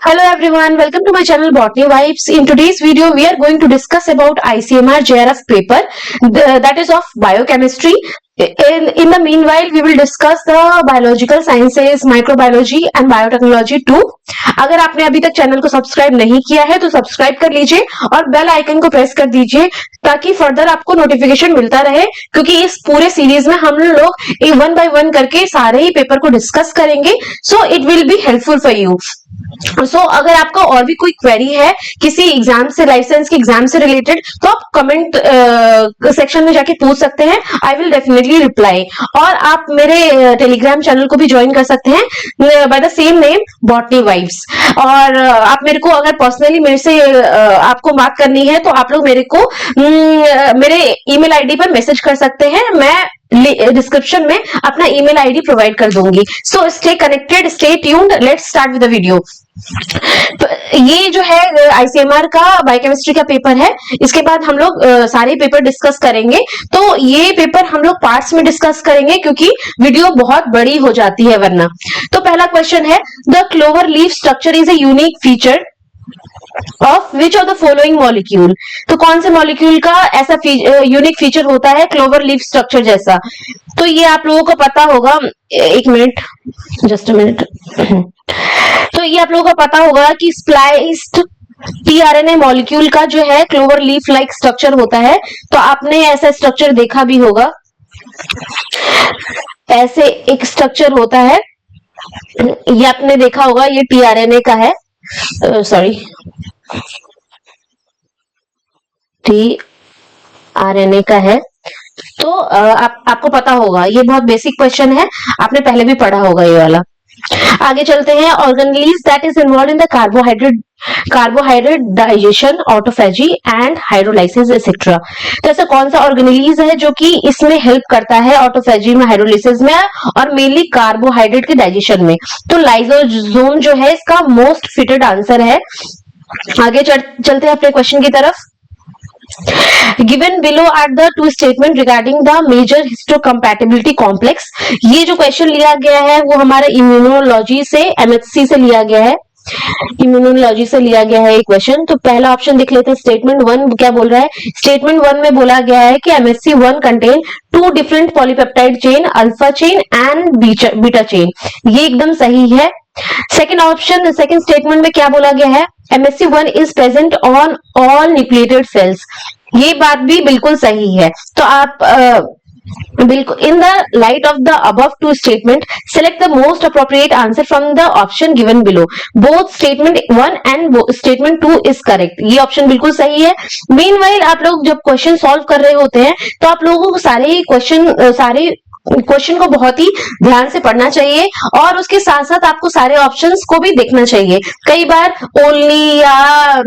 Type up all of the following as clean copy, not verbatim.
Hello everyone, welcome to my channel Botany Vibes. In today's video, we are going to discuss about ICMR JRF paper that is of biochemistry. In the meanwhile, we will discuss the biological sciences, microbiology and biotechnology too. अगर आपने अभी तक channel को subscribe नहीं किया है तो subscribe कर लीजिए और बेल आइकन को प्रेस कर दीजिए ताकि फर्दर आपको नोटिफिकेशन मिलता रहे, क्योंकि इस पूरे सीरीज में हम लोग वन बाय वन करके सारे ही पेपर को डिस्कस करेंगे. So it will be helpful for you. अगर आपका और भी कोई क्वेरी है किसी एग्जाम से, लाइसेंस के एग्जाम से रिलेटेड, तो आप कमेंट सेक्शन में जाके पूछ सकते हैं. I will definitely reply. और आप मेरे टेलीग्राम चैनल को भी ज्वाइन कर सकते हैं by the same name botany vibes. और आप मेरे को अगर पर्सनली मेरे से आपको बात करनी है तो आप लोग मेरे को मेरे ईमेल आईडी पर मैसेज कर सकते हैं. मैं डिस्क्रिप्शन में अपना ईमेल आईडी प्रोवाइड कर दूंगी. So stay connected, stay tuned. Let's start with the video. तो ये जो है आईसीएमआर का बायोकेमिस्ट्री का पेपर है. इसके बाद हम लोग सारे पेपर डिस्कस करेंगे. तो ये पेपर हम लोग पार्ट्स में डिस्कस करेंगे क्योंकि वीडियो बहुत बड़ी हो जाती है वरना. तो पहला क्वेश्चन है, the clover leaf structure is a unique feature of which of the following molecule. तो कौन से मॉलिक्यूल का ऐसा यूनिक फीचर होता है क्लोवर लीफ स्ट्रक्चर जैसा. तो ये आप लोगों को पता होगा. एक मिनट, जस्ट अ मिनट. तो ये आप लोगों को पता होगा कि स्प्लाइस्ड टीआरएनए मॉलिक्यूल का जो है क्लोवर लीफ लाइक स्ट्रक्चर होता है. तो आपने ऐसा स्ट्रक्चर देखा भी होगा. ऐसे एक स्ट्रक्चर होता है, ये आपने देखा होगा. ये टीआरएनए का है, सॉरी टीआरएनए का है. तो आपको पता होगा, ये बहुत बेसिक क्वेश्चन है, आपने पहले भी पढ़ा होगा ये वाला. आगे चलते हैं. Organelles that is involve in the carbohydrate digestion, autophagy and hydrolysis etcetera. तो ऐसा कौन सा ऑर्गेनेल्स है जो कि इसमें हेल्प करता है ऑटोफेजी में, हाइड्रोलाइसिस में और मेनली कार्बोहाइड्रेट के डाइजेशन में. तो लाइसोसोम जो है इसका मोस्ट फिटेड आंसर है. आगे चलते हैं अपने क्वेश्चन की तरफ. Given below are the two statement regarding the major histocompatibility complex. ये जो क्वेश्चन लिया गया है वो हमारे इम्यूनोलॉजी से, एमएचसी से लिया गया है. इम्यूनोलॉजी से लिया गया है ये क्वेश्चन. तो पहला ऑप्शन देख लेते हैं. स्टेटमेंट 1 क्या बोल रहा है. स्टेटमेंट 1 में बोला गया है कि MSC 1 contain 2 different polypeptide chain, alpha chain and beta chain. ये एकदम सही है. सेकेंड ऑप्शन, सेकेंड स्टेटमेंट में क्या बोला गया है, MSC 1 is present on all nucleated cells. ये बात भी बिल्कुल सही है. तो आप बिल्कुल in the light of the above two statement select the most appropriate answer from the option given below. Both statement 1 and statement 2 is correct. ये ऑप्शन बिल्कुल सही है. मीनवाइल आप लोग जब क्वेश्चन सॉल्व कर रहे होते हैं तो आप लोगों को सारे क्वेश्चन को बहुत ही ध्यान से पढ़ना चाहिए और उसके साथ साथ आपको सारे ऑप्शंस को भी देखना चाहिए. कई बार ओनली या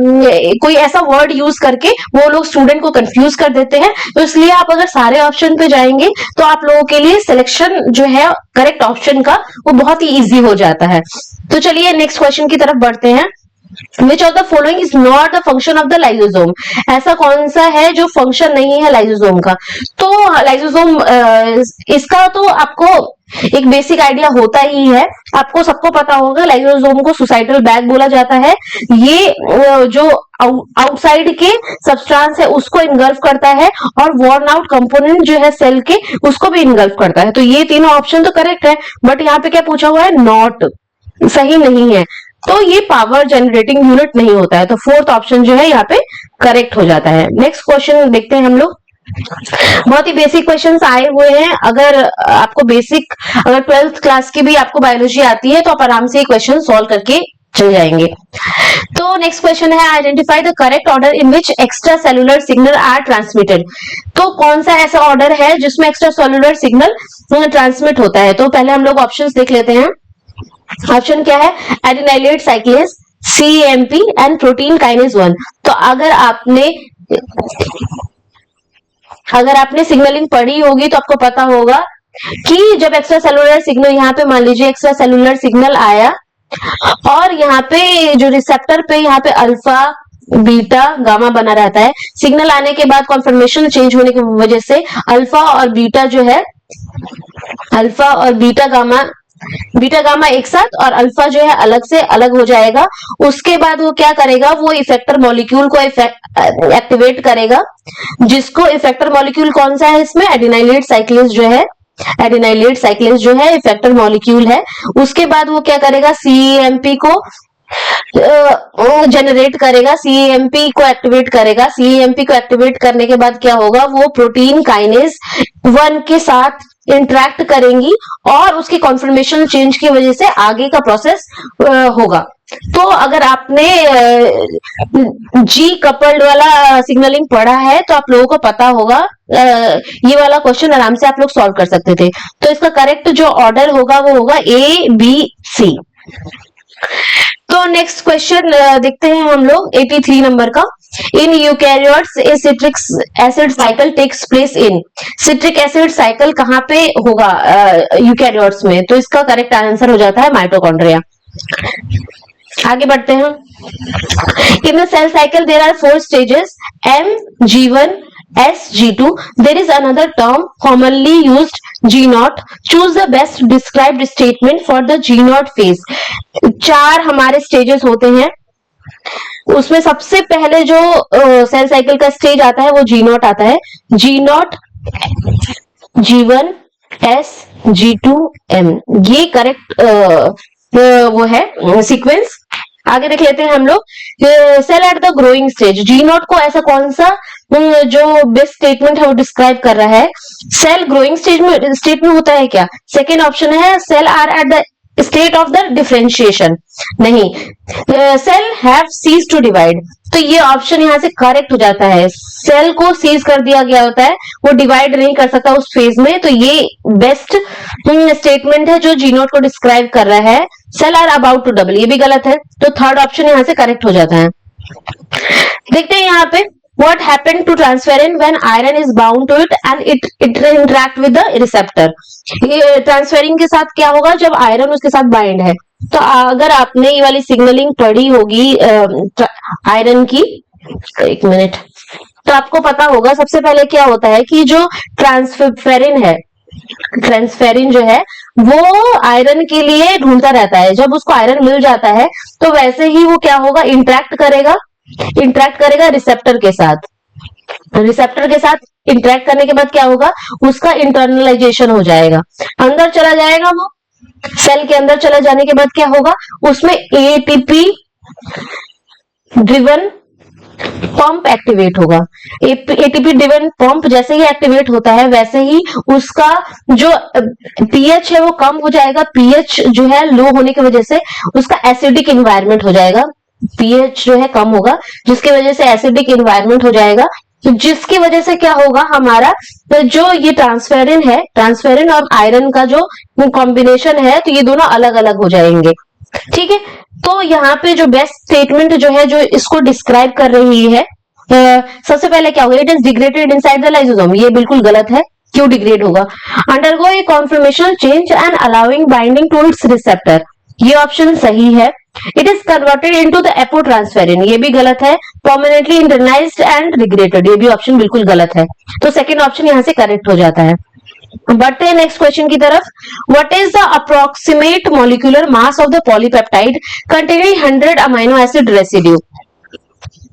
कोई ऐसा वर्ड यूज करके वो लोग स्टूडेंट को कंफ्यूज कर देते हैं. तो इसलिए आप अगर सारे ऑप्शन पे जाएंगे तो आप लोगों के लिए सिलेक्शन जो है करेक्ट ऑप्शन का वो बहुत ही इजी हो जाता है. तो चलिए नेक्स्ट क्वेश्चन की तरफ बढ़ते हैं. Which of the following is not the function of the lysosome? ऐसा कौन सा है जो फंक्शन नहीं है लाइसोसोम का. तो लाइसोसोम इसका तो आपको एक बेसिक आइडिया होता ही है. आपको सबको पता होगा लाइसोसोम को सुसाइटल बैग बोला जाता है. ये जो आउटसाइड के सब्सटेंस है उसको इनगल्फ करता है और वॉर्न आउट कंपोनेंट जो है सेल के उसको भी इनगल्फ करता है. तो ये तीनों ऑप्शन तो करेक्ट है, बट यहाँ पे क्या पूछा हुआ है, नॉट, सही नहीं है. तो ये पावर जनरेटिंग यूनिट नहीं होता है. तो फोर्थ ऑप्शन जो है यहाँ पे करेक्ट हो जाता है. नेक्स्ट क्वेश्चन देखते हैं हम लोग. बहुत ही बेसिक क्वेश्चंस आए हुए हैं. अगर आपको बेसिक, अगर 12th क्लास की भी आपको बायोलॉजी आती है तो आप आराम से ये क्वेश्चन सॉल्व करके चल जाएंगे. तो नेक्स्ट क्वेश्चन है, identify the correct order in which extracellular signal are transmitted. तो कौन सा ऐसा ऑर्डर है जिसमें एक्स्ट्रा सेलुलर सिग्नल ट्रांसमिट होता है. तो पहले हम लोग ऑप्शंस देख लेते हैं. ऑप्शन क्या है, adenylate साइक्लेज, CAMP and protein kinase 1. तो अगर आपने सिग्नलिंग पढ़ी होगी तो आपको पता होगा कि जब एक्स्ट्रा सेलुलर सिग्नल, यहाँ पे मान लीजिए एक्स्ट्रा सेलुलर सिग्नल आया और यहाँ पे जो रिसेप्टर पे यहाँ पे अल्फा, बीटा, गामा बना रहता है. सिग्नल आने के बाद कॉन्फर्मेशन चेंज होने की वजह से अल्फा और बीटा जो है, अल्फा और बीटा गामा बीटा गामा एक साथ और अल्फा जो है अलग से अलग हो जाएगा। उसके बाद वो क्या करेगा, वो इफेक्टर मॉलिक्यूल को एक्टिवेट करेगा, जिसको इफेक्टर मॉलिक्यूल कौन सा है इसमें, एडिनाइलेट साइक्लेज जो है, एडिनाइलेट साइक्लेज जो है इफेक्टर मॉलिक्यूल है। उसके बाद वो क्या करेगा, सीईएमपी को जनरेट करेगा, सीईएमपी को एक्टिवेट करेगा। सीईएमपी को एक्टिवेट करने के बाद क्या होगा, वो प्रोटीन काइनेज 1 के साथ इंटरेक्ट करेंगी और उसकी कॉन्फर्मेशन चेंज की वजह से आगे का प्रोसेस होगा। तो अगर आपने जी कपल्ड वाला सिग्नलिंग पढ़ा है तो आप लोगों को पता होगा, ये वाला क्वेश्चन आराम से आप लोग सॉल्व कर सकते थे। तो इसका करेक्ट जो ऑर्डर होगा वो होगा ए बी सी। तो नेक्स्ट क्वेश्चन देखते हैं हम लोग 83 नंबर का। In eukaryotes a citric acid cycle takes place in, citric acid cycle कहां पे होगा यूकैरियोट्स में, तो इसका करेक्ट आंसर हो जाता है माइटोकॉन्ड्रिया। आगे बढ़ते हैं। In the cell cycle there are 4 stages M, G1, S, G2. There is another term commonly used, G0. Choose the best described statement for the G0 phase. 4 हमारे स्टेजेस होते हैं, उसमें सबसे पहले जो सेल साइकिल का स्टेज आता है वो G0 आता है। G0, G1, S, G2, M, ये करेक्ट वो है सीक्वेंस। आगे देख लेते हैं हम लोग। Cell at the growing stage, G0 को ऐसा कौन सा जो बेस्ट स्टेटमेंट है वो डिस्क्राइब कर रहा है। सेल ग्रोइंग स्टेज में होता है क्या, सेकेंड ऑप्शन है cell are at the state of the differentiation, नहीं, cell have cease to divide, तो ये ऑप्शन यहां से करेक्ट हो जाता है। सेल को सीज कर दिया गया होता है, वो डिवाइड नहीं कर सकता उस फेज में, तो ये बेस्ट स्टेटमेंट है जो G0 को डिस्क्राइब कर रहा है। Cell are about to double, ये भी गलत है, तो थर्ड ऑप्शन यहां से करेक्ट हो जाता है। देखते हैं यहाँ पे, what happened to transferrin when iron is bound to it and it interact with the receptor, ये ट्रांसफेरिन के साथ क्या होगा जब आयरन उसके साथ बाइंड है। तो अगर आपने ये वाली सिग्नलिंग पढ़ी होगी आयरन की, एक मिनट, तो आपको पता होगा सबसे पहले क्या होता है कि जो ट्रांसफेरिन है, ट्रांसफेरिन जो है वो आयरन के लिए ढूंढता रहता है। जब उसको आयरन मिल जाता है तो वैसे ही वो क्या होगा, इंटरेक्ट करेगा रिसेप्टर के साथ। रिसेप्टर के साथ इंटरेक्ट करने के बाद क्या होगा, उसका इंटरनलाइजेशन हो जाएगा, अंदर चला जाएगा। वो सेल के अंदर चला जाने के बाद क्या होगा, उसमें एटीपी ड्रिवन पंप एक्टिवेट होगा। एटीपी ड्रिवन पंप जैसे ही एक्टिवेट होता है वैसे ही उसका जो पीएच है वो कम हो जाएगा। पीएच जो है लो होने की वजह से उसका एसिडिक एनवायरनमेंट हो जाएगा, पीएच जो है कम होगा जिसकी वजह से एसिडिक एनवायरनमेंट हो जाएगा, जिसकी वजह से क्या होगा, हमारा जो ये ट्रांसफेरिन है, ट्रांसफेरिन और आयरन का जो कॉम्बिनेशन है, तो ये दोनों अलग अलग हो जाएंगे। ठीक है, तो यहाँ पे जो बेस्ट स्टेटमेंट जो है जो इसको डिस्क्राइब कर रही है, सबसे पहले क्या होगा, it is degraded inside the lysosome, ये बिल्कुल गलत है। क्यों डिग्रेड होगा, undergo a conformational change and allowing binding to its receptor, ये ऑप्शन सही है। It is converted into the apotransferrin, ये भी गलत है। परमानेंटली इंटरनाइज्ड एंड डिग्रेडेड, ये भी ऑप्शन बिल्कुल गलत है। तो सेकंड ऑप्शन यहाँ से करेक्ट हो जाता है। बढ़ते हैं नेक्स्ट क्वेश्चन की तरफ। What is the approximate molecular mass of the polypeptide containing 100 amino acid residue,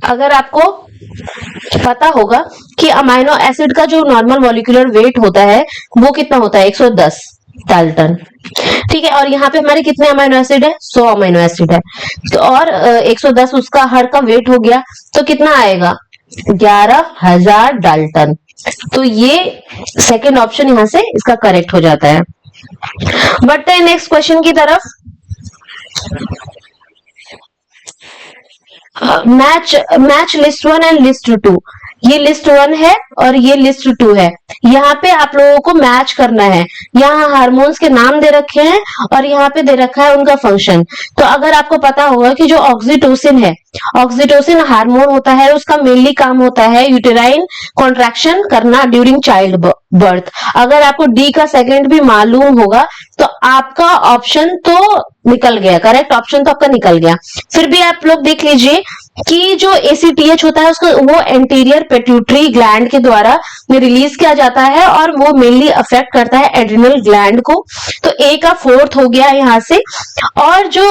अगर आपको पता होगा कि अमीनो एसिड का जो नॉर्मल मॉलिक्यूलर वेट होता है वो कितना होता है, 110 डाल्टन। ठीक है, और यहाँ पे हमारे कितने अमीनो एसिड है, 100 अमीनो एसिड है, तो और 110 उसका हर का वेट हो गया, तो कितना आएगा, 11,000 डाल्टन। तो ये सेकंड ऑप्शन यहाँ से इसका करेक्ट हो जाता है। बढ़ते हैं नेक्स्ट क्वेश्चन की तरफ। मैच लिस्ट 1 एंड लिस्ट 2, ये लिस्ट 1 है और ये लिस्ट 2 है। यहाँ पे आप लोगों को मैच करना है। यहाँ हार्मोन्स के नाम दे रखे हैं और यहाँ पे दे रखा है उनका फंक्शन। तो अगर आपको पता होगा कि जो ऑक्सीटोसिन है, ऑक्सीटोसिन हार्मोन होता है, उसका मेनली काम होता है यूटेराइन कॉन्ट्रैक्शन करना ड्यूरिंग चाइल्ड बर्थ। अगर आपको डी का सेकंड भी मालूम होगा तो आपका ऑप्शन तो निकल गया, करेक्ट ऑप्शन तो आपका निकल गया। फिर भी आप लोग देख लीजिए कि जो ACTH होता है उसको वो एंटीरियर पिट्यूटरी ग्लैंड के द्वारा रिलीज किया जाता है और वो मेनली अफेक्ट करता है एड्रिनल ग्लैंड को। तो A का 4th हो गया यहाँ से। और जो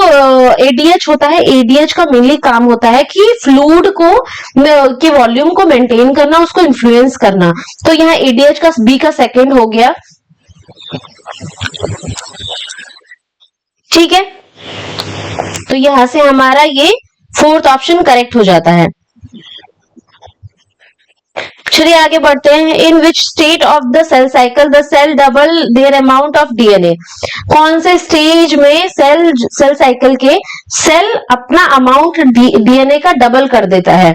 ADH होता है, ADH का मेनली काम होता है कि फ्लूइड को के वॉल्यूम को मेंटेन करना, उसको इन्फ्लुएंस करना। तो यहाँ ADH का B का 2nd हो गया। ठीक है, तो यहां से हमारा ये 4th ऑप्शन करेक्ट हो जाता है। चलिए आगे बढ़ते हैं। In which state of the cell cycle the cell double their amount of DNA? कौन से स्टेज में सेल साइकिल के सेल अपना अमाउंट DNA का डबल कर देता है?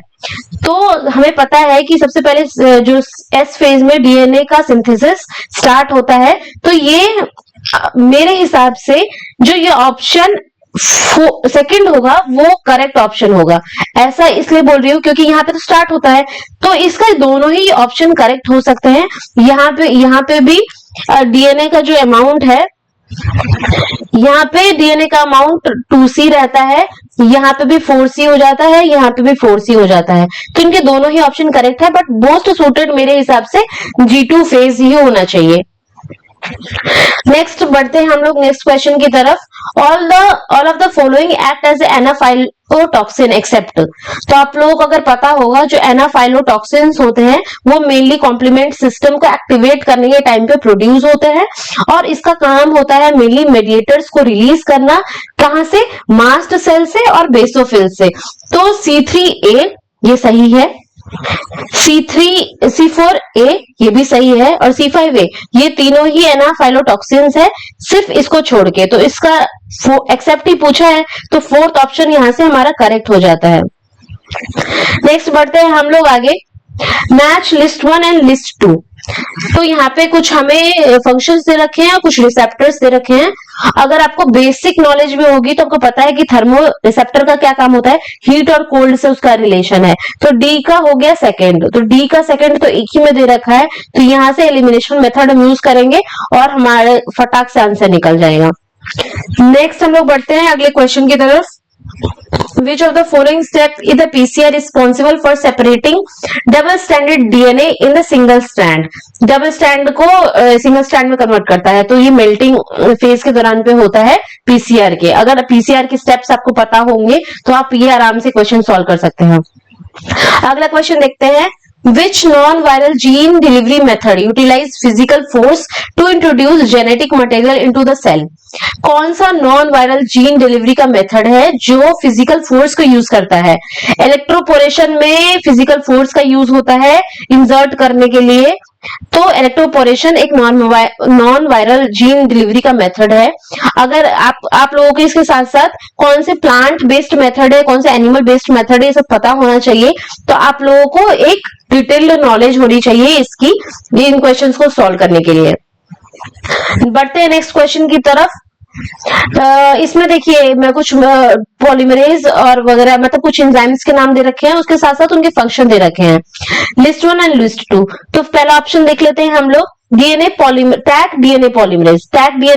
तो हमें पता है कि सबसे पहले जो एस फेज में DNA का सिंथेसिस स्टार्ट होता है। तो ये मेरे हिसाब से जो ये ऑप्शन 2nd होगा वो करेक्ट ऑप्शन होगा। ऐसा इसलिए बोल रही हूँ क्योंकि यहाँ पे तो स्टार्ट होता है, तो इसका दोनों ही ऑप्शन करेक्ट हो सकते हैं। यहाँ पे भी DNA का जो अमाउंट है, यहाँ पे DNA का अमाउंट 2C रहता है, यहाँ पे भी 4C हो जाता है, यहाँ पे भी 4C हो जाता है। तो इनके दोनों ही ऑप्शन करेक्ट है, बट मोस्ट सूटेड मेरे हिसाब से G2 फेज ही होना चाहिए। नेक्स्ट बढ़ते हैं हम लोग नेक्स्ट क्वेश्चन की तरफ। All of the following act as anaphylatoxin except. तो आप लोगों को अगर पता होगा जो एनाफाइलोटॉक्सिन्स होते हैं वो मेनली कॉम्प्लीमेंट सिस्टम को एक्टिवेट करने के टाइम पे प्रोड्यूस होते हैं और इसका काम होता है मेनली मेडिएटर्स को रिलीज करना। कहां से? मास्ट सेल से और बेसोफिल से। तो C3A ये सही है, C4A ये भी सही है और C5A ये तीनों ही एनाफाइलोटॉक्सिन्स है, सिर्फ इसको छोड़ के। तो इसका एक्सेप्ट ही पूछा है, तो 4th ऑप्शन यहां से हमारा करेक्ट हो जाता है। नेक्स्ट बढ़ते हैं हम लोग आगे। Match list 1 and list 2। तो यहाँ पे कुछ हमें फंक्शंस दे रखे हैं और कुछ रिसेप्टर्स दे रखे हैं। अगर आपको बेसिक नॉलेज भी होगी तो आपको पता है कि थर्मो रिसेप्टर का क्या काम होता है, हीट और कोल्ड से उसका रिलेशन है। तो डी का हो गया 2nd, तो डी का 2nd तो एक ही में दे रखा है, तो यहाँ से एलिमिनेशन मेथड हम यूज करेंगे और हमारे फटाक से आंसर निकल जाएगा। नेक्स्ट हम लोग बढ़ते हैं अगले क्वेश्चन की तरफ। Which of the following steps is the PCR responsible for separating double stranded DNA in the single strand? Double stand को सिंगल स्टैंड में कन्वर्ट करता है, तो ये मेल्टिंग फेज के दौरान पे होता है पीसीआर के। अगर पीसीआर के स्टेप्स आपको पता होंगे तो आप ये आराम से क्वेश्चन सॉल्व कर सकते हैं। अगला क्वेश्चन देखते हैं। Which non-viral gene delivery method utilize physical force to introduce genetic material into the cell? कौन सा नॉन वायरल जीन डिलीवरी का मेथड है जो फिजिकल फोर्स को यूज करता है? इलेक्ट्रोपोरेशन में फिजिकल फोर्स का यूज होता है इंसर्ट करने के लिए। तो इलेक्ट्रोपोरेशन एक नॉन वायरल जीन डिलीवरी का मेथड है। अगर आप लोगों को इसके साथ साथ कौन से प्लांट बेस्ड मेथड है, कौन से एनिमल बेस्ड मेथड है, ये सब पता होना चाहिए। तो आप लोगों को एक डिटेल्ड नॉलेज होनी चाहिए इसकी, इन क्वेश्चंस को सॉल्व करने के लिए। बढ़ते हैं नेक्स्ट क्वेश्चन की तरफ। इसमें देखिए मैं कुछ पॉलीमरेज और वगैरह मतलब कुछ एंजाइम्स के नाम दे रखे हैं, उसके साथ साथ उनके फंक्शन दे रखे हैं। List 1 and list 2। तो पहला ऑप्शन देख लेते हैं हम लोग। टैग डीएनए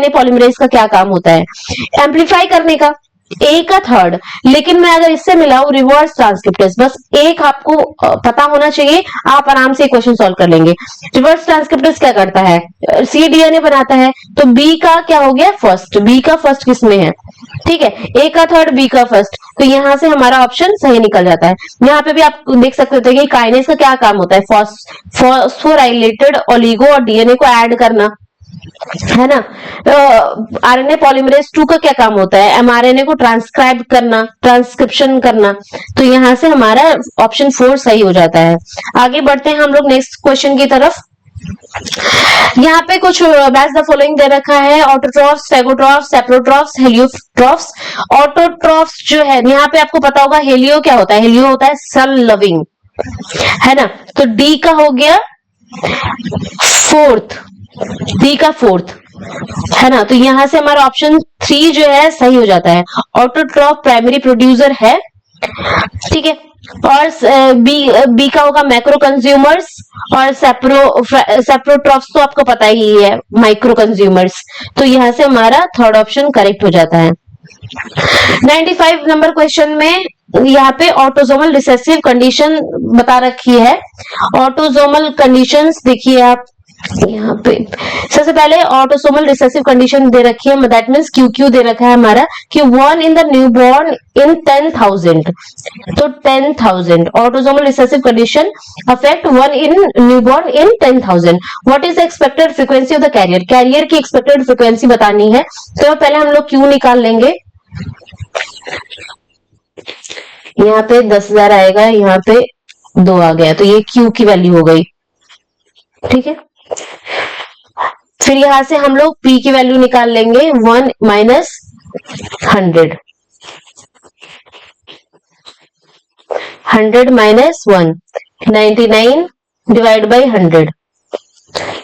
पॉलीमरेज का क्या काम होता है? एम्पलीफाई करने का। ए का 3rd, लेकिन मैं अगर इससे मिलाऊं रिवर्स ट्रांसक्रिप्टेज, बस एक आपको पता होना चाहिए, आप आराम से क्वेश्चन सॉल्व कर लेंगे। रिवर्स ट्रांसक्रिप्टेज क्या करता है? cDNA बनाता है। तो बी का क्या हो गया? 1st। बी का 1st किसमें है? ठीक है, ए का 3rd, बी का 1st। तो यहां से हमारा ऑप्शन सही निकल जाता है। यहाँ पे भी आप देख सकते थे कि काइनेज का क्या काम होता है? फॉस्फोराइलेटेड ओलिगो और डीएनए को ऐड करना, है ना। आरएनए पॉलीमरेज 2 का क्या काम होता है? एमआरएनए को ट्रांसक्राइब करना, ट्रांसक्रिप्शन करना। तो यहां से हमारा ऑप्शन 4 सही हो जाता है। आगे बढ़ते हैं हम लोग नेक्स्ट क्वेश्चन की तरफ। यहाँ पे कुछ मैच द फॉलोइंग दे रखा है। ऑटोट्रॉफ्स, फेगोट्रॉफ्स, सेप्रोट्रॉफ्स, हेलियोट्रॉफ्स। ऑटोट्रॉफ्स जो है यहाँ पे आपको पता होगा हेलियो क्या होता है? हेलियो होता है सेल लविंग, है ना। तो डी का हो गया 4th, डी का 4th, है ना। तो यहां से हमारा ऑप्शन 3 जो है सही हो जाता है। ऑटोट्रॉफ प्राइमरी प्रोड्यूसर है, ठीक है। और बी का होगा मैक्रो कंज्यूमर्स और सेप्रोट्रॉफ्स तो आपको पता ही है, माइक्रो कंज्यूमर्स। तो यहां से हमारा 3rd ऑप्शन करेक्ट हो जाता है। 95 नंबर क्वेश्चन में यहाँ पे ऑटोसोमल रिसेसिव कंडीशन बता रखी है। ऑटोसोमल कंडीशंस देखिए आप यहाँ पे, सबसे पहले ऑटोसोमल रिसेसिव कंडीशन दे रखी है, दैट मीन्स क्यू दे रखा है हमारा कि 1 इन द न्यूबॉर्न इन 10,000। तो 10,000 autosomal recessive condition affect 1 in newborn in 10,000। What is the expected frequency of the carrier? Carrier की एक्सपेक्टेड फ्रीक्वेंसी बतानी है, तो पहले हम लोग क्यू निकाल लेंगे। यहाँ पे 10,000 आएगा, यहाँ पे 2 आ गया, तो ये क्यू की वैल्यू हो गई। ठीक है, फिर यहां से हम लोग पी की वैल्यू निकाल लेंगे, 1 माइनस 100, 100 माइनस 1, 99 डिवाइड बाई 100।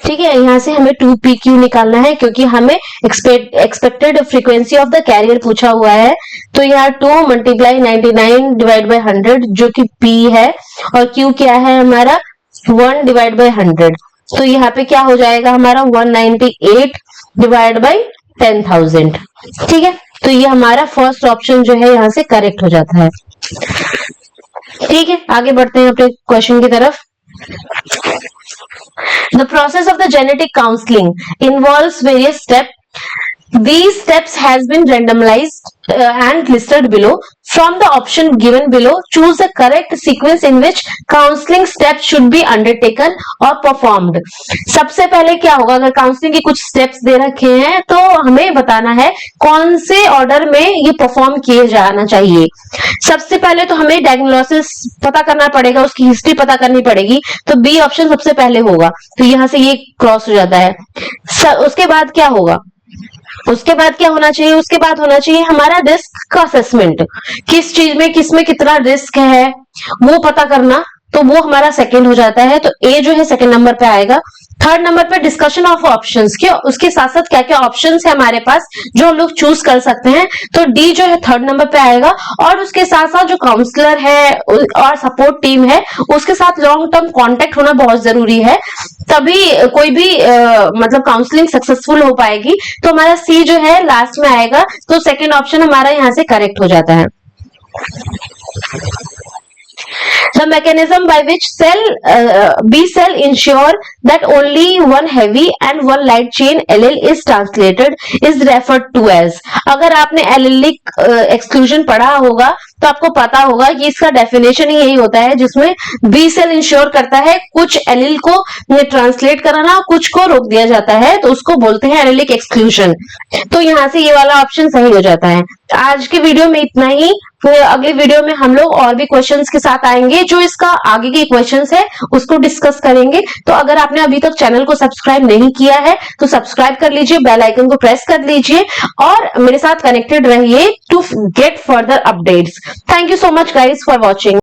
ठीक है, यहां से हमें 2pq निकालना है क्योंकि हमें expected frequency of the carrier पूछा हुआ है। तो यहाँ 2 मल्टीप्लाई 99 डिवाइड बाई 100 जो कि p है, और q क्या है हमारा 1 डिवाइड बाई 100। तो यहाँ पे क्या हो जाएगा हमारा 198 डिवाइड बाई 10,000। ठीक है, तो ये हमारा फर्स्ट ऑप्शन जो है यहाँ से करेक्ट हो जाता है। ठीक है, आगे बढ़ते हैं अपने क्वेश्चन की तरफ। The process of the genetic counseling involves various steps. These steps has been randomized and listed below. From the option given below, choose the correct sequence in which counseling steps should be undertaken or performed. सबसे पहले क्या होगा, अगर counselling के कुछ steps दे रखे हैं तो हमें बताना है कौन से ऑर्डर में ये परफॉर्म किए जाना चाहिए। सबसे पहले तो हमें डायग्नोसिस पता करना पड़ेगा, उसकी हिस्ट्री पता करनी पड़ेगी, तो बी ऑप्शन सबसे पहले होगा, तो यहां से ये क्रॉस हो जाता है। उसके बाद क्या होगा, उसके बाद क्या होना चाहिए, उसके बाद होना चाहिए हमारा रिस्क का असेसमेंट, किस चीज में किसमें कितना रिस्क है वो पता करना, तो वो हमारा सेकंड हो जाता है, तो ए जो है सेकंड नंबर पे आएगा। थर्ड नंबर पे डिस्कशन ऑफ ऑप्शंस, कि उसके साथ साथ क्या क्या ऑप्शंस है हमारे पास जो हम लोग चूज कर सकते हैं, तो डी जो है थर्ड नंबर पे आएगा। और उसके साथ साथ जो काउंसलर है और सपोर्ट टीम है उसके साथ लॉन्ग टर्म कांटेक्ट होना बहुत जरूरी है, तभी कोई भी मतलब काउंसलिंग सक्सेसफुल हो पाएगी। तो हमारा सी जो है लास्ट में आएगा, तो सेकेंड ऑप्शन हमारा यहाँ से करेक्ट हो जाता है। The mechanism by which B cell ensure that only one heavy and one light chain allele is translated is referred to as। अगर आपने एलिलिक एक्सक्लूजन पढ़ा होगा तो आपको पता होगा कि इसका डेफिनेशन ही यही होता है, जिसमें बी सेल इंश्योर करता है कुछ एलिल को ट्रांसलेट कराना, कुछ को रोक दिया जाता है, तो उसको बोलते हैं एलिलिक एक्सक्लूजन। तो यहाँ से ये वाला ऑप्शन सही हो जाता है। आज के वीडियो में इतना ही, फिर अगले वीडियो में हम लोग और भी क्वेश्चंस के साथ आएंगे, जो इसका आगे के क्वेश्चंस है उसको डिस्कस करेंगे। तो अगर आपने अभी तक चैनल को सब्सक्राइब नहीं किया है तो सब्सक्राइब कर लीजिए, बेल आइकन को प्रेस कर लीजिए और मेरे साथ कनेक्टेड रहिए to get further updates. Thank you so much guys for watching.